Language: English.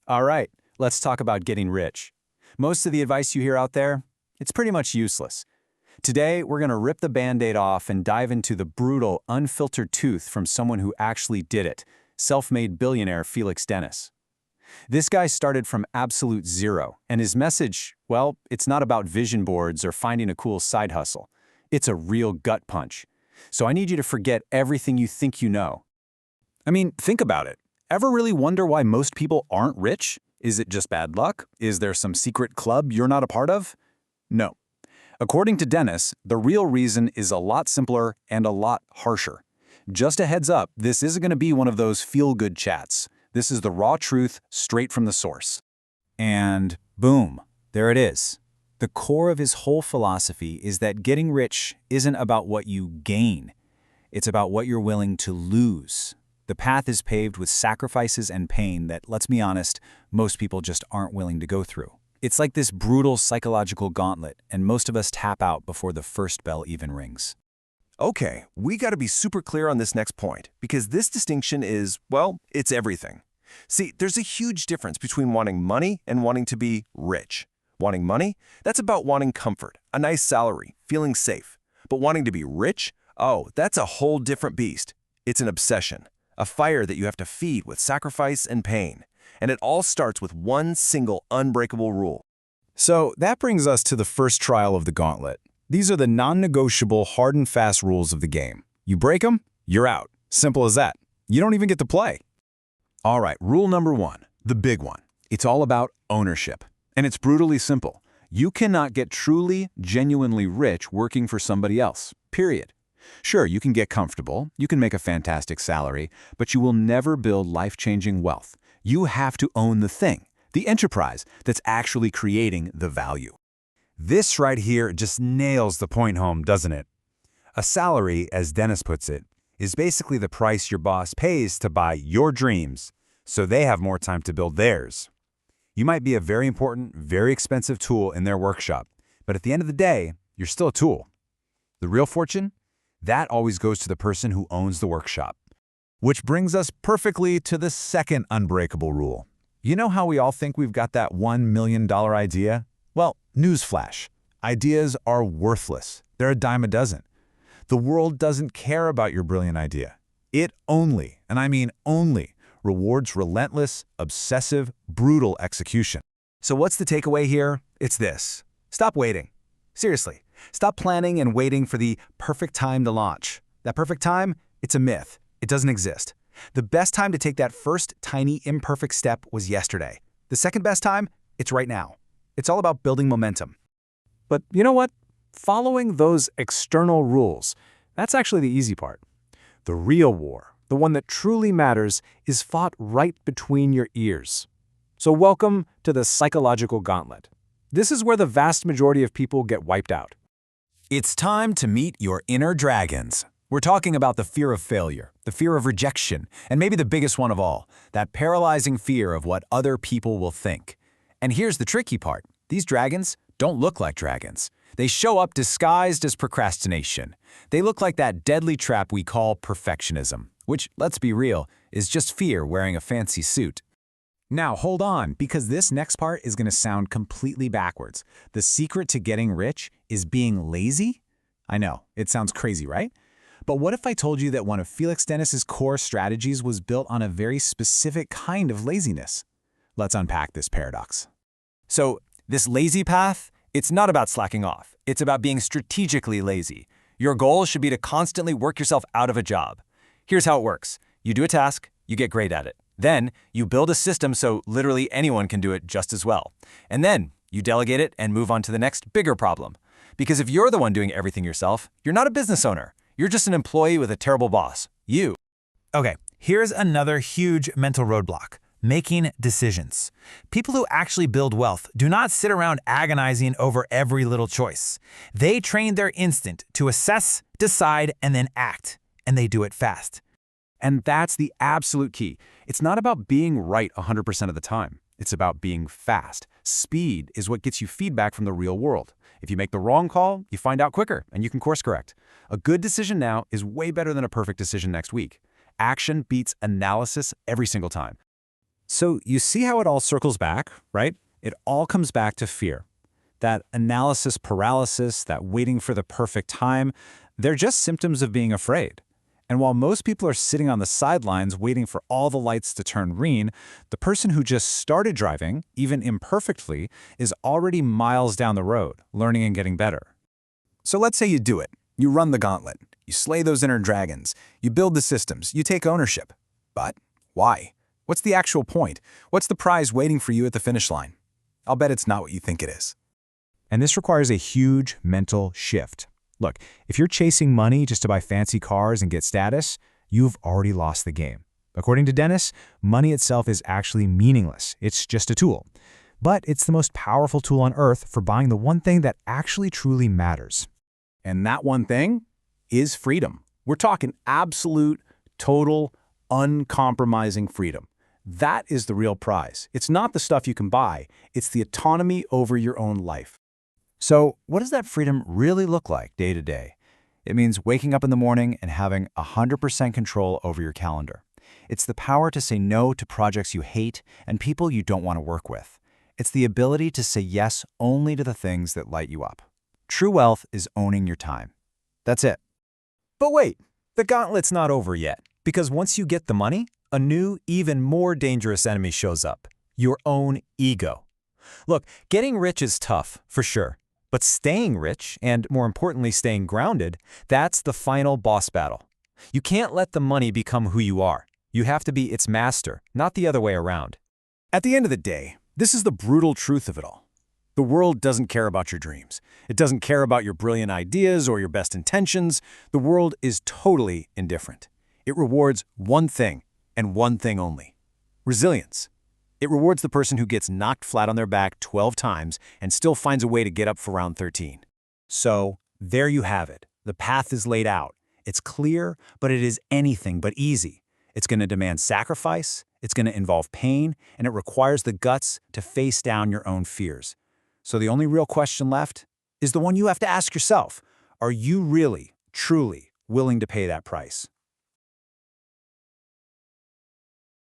All right, let's talk about getting rich. Most of the advice you hear out there, it's pretty much useless. Today, we're going to rip the Band-Aid off and dive into the brutal, unfiltered truth from someone who actually did it, self-made billionaire Felix Dennis. This guy started from absolute zero, and his message, well, it's not about vision boards or finding a cool side hustle. It's a real gut punch. So I need you to forget everything you think you know. I mean, think about it. Ever really wonder why most people aren't rich? Is it just bad luck? Is there some secret club you're not a part of? No. According to Dennis, the real reason is a lot simpler and a lot harsher. Just a heads up, this isn't going to be one of those feel-good chats. This is the raw truth straight from the source. And boom, there it is. The core of his whole philosophy is that getting rich isn't about what you gain. It's about what you're willing to lose. The path is paved with sacrifices and pain that, let's be honest, most people just aren't willing to go through. It's like this brutal psychological gauntlet, and most of us tap out before the first bell even rings. Okay, we got to be super clear on this next point, because this distinction is, well, it's everything. See, there's a huge difference between wanting money and wanting to be rich. Wanting money? That's about wanting comfort, a nice salary, feeling safe. But wanting to be rich? Oh, that's a whole different beast. It's an obsession, a fire that you have to feed with sacrifice and pain. And it all starts with one single unbreakable rule. So that brings us to the first trial of the gauntlet. These are the non-negotiable, hard and fast rules of the game. You break them, you're out. Simple as that. You don't even get to play. All right, rule number one, the big one. It's all about ownership. And it's brutally simple. You cannot get truly, genuinely rich working for somebody else, period. Sure, you can get comfortable, you can make a fantastic salary, but you will never build life-changing wealth. You have to own the thing, the enterprise that's actually creating the value. This right here just nails the point home, doesn't it? A salary, as Dennis puts it, is basically the price your boss pays to buy your dreams, so they have more time to build theirs. You might be a very important, very expensive tool in their workshop, but at the end of the day, you're still a tool. The real fortune? That always goes to the person who owns the workshop. Which brings us perfectly to the second unbreakable rule. You know how we all think we've got that $1 million idea? Well, newsflash. Ideas are worthless. They're a dime a dozen. The world doesn't care about your brilliant idea. It only, and I mean only, rewards relentless, obsessive, brutal execution. So what's the takeaway here? It's this. Stop waiting. Seriously, stop planning and waiting for the perfect time to launch. That perfect time? It's a myth. It doesn't exist. The best time to take that first tiny imperfect step was yesterday. The second best time? It's right now. It's all about building momentum. But you know what? Following those external rules, that's actually the easy part. The real war, the one that truly matters, is fought right between your ears. So welcome to the psychological gauntlet. This is where the vast majority of people get wiped out. It's time to meet your inner dragons. We're talking about the fear of failure, the fear of rejection, and maybe the biggest one of all, that paralyzing fear of what other people will think. And here's the tricky part. These dragons don't look like dragons. They show up disguised as procrastination. They look like that deadly trap we call perfectionism, which, let's be real, is just fear wearing a fancy suit. Now hold on, because this next part is going to sound completely backwards. The secret to getting rich is being lazy? I know, it sounds crazy, right? But what if I told you that one of Felix Dennis's core strategies was built on a very specific kind of laziness? Let's unpack this paradox. So, this lazy path, it's not about slacking off. It's about being strategically lazy. Your goal should be to constantly work yourself out of a job. Here's how it works. You do a task, you get great at it. Then, you build a system so literally anyone can do it just as well. And then, you delegate it and move on to the next bigger problem. Because if you're the one doing everything yourself, you're not a business owner. You're just an employee with a terrible boss. You. Okay, here's another huge mental roadblock. Making decisions. People who actually build wealth do not sit around agonizing over every little choice. They train their instinct to assess, decide, and then act. And they do it fast. And that's the absolute key. It's not about being right 100% of the time. It's about being fast. Speed is what gets you feedback from the real world. If you make the wrong call, you find out quicker, and you can course correct. A good decision now is way better than a perfect decision next week. Action beats analysis every single time. So you see how it all circles back, right? It all comes back to fear. That analysis paralysis, that waiting for the perfect time, they're just symptoms of being afraid. And while most people are sitting on the sidelines waiting for all the lights to turn green, the person who just started driving, even imperfectly, is already miles down the road, learning and getting better. So let's say you do it. You run the gauntlet. You slay those inner dragons. You build the systems. You take ownership. But why? What's the actual point? What's the prize waiting for you at the finish line? I'll bet it's not what you think it is. And this requires a huge mental shift. Look, if you're chasing money just to buy fancy cars and get status, you've already lost the game. According to Dennis, money itself is actually meaningless. It's just a tool. But it's the most powerful tool on earth for buying the one thing that actually truly matters. And that one thing is freedom. We're talking absolute, total, uncompromising freedom. That is the real prize. It's not the stuff you can buy. It's the autonomy over your own life. So what does that freedom really look like day to day? It means waking up in the morning and having 100% control over your calendar. It's the power to say no to projects you hate and people you don't want to work with. It's the ability to say yes only to the things that light you up. True wealth is owning your time. That's it. But wait, the gauntlet's not over yet, because once you get the money, a new, even more dangerous enemy shows up: your own ego. Look, getting rich is tough, for sure. But staying rich, and more importantly staying grounded, that's the final boss battle. You can't let the money become who you are. You have to be its master, not the other way around. At the end of the day, this is the brutal truth of it all. The world doesn't care about your dreams. It doesn't care about your brilliant ideas or your best intentions. The world is totally indifferent. It rewards one thing, and one thing only: resilience. It rewards the person who gets knocked flat on their back 12 times and still finds a way to get up for round 13. So, there you have it. The path is laid out. It's clear, but it is anything but easy. It's going to demand sacrifice, it's going to involve pain, and it requires the guts to face down your own fears. So the only real question left is the one you have to ask yourself. Are you really, truly willing to pay that price?